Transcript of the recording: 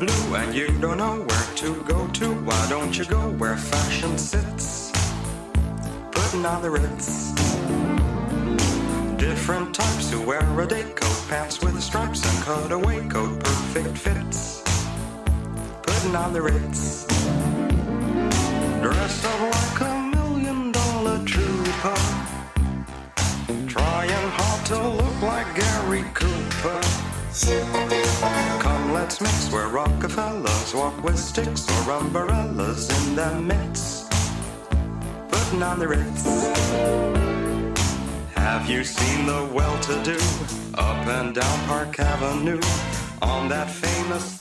blue and you don't know where to go to. Why don't you go where fashion sits, putting on the Ritz? Different types who wear a day coat, pants with stripes and cutaway coat, perfect fits, putting on the Ritz. Dressed up like $1 million trooper, trying hard to look like Gary Cooper. Come, let's mix where Rockefellers walk with sticks or umbrellas in their midst, putting on the Ritz. Have you seen the well-to-do up and down Park Avenue on that famous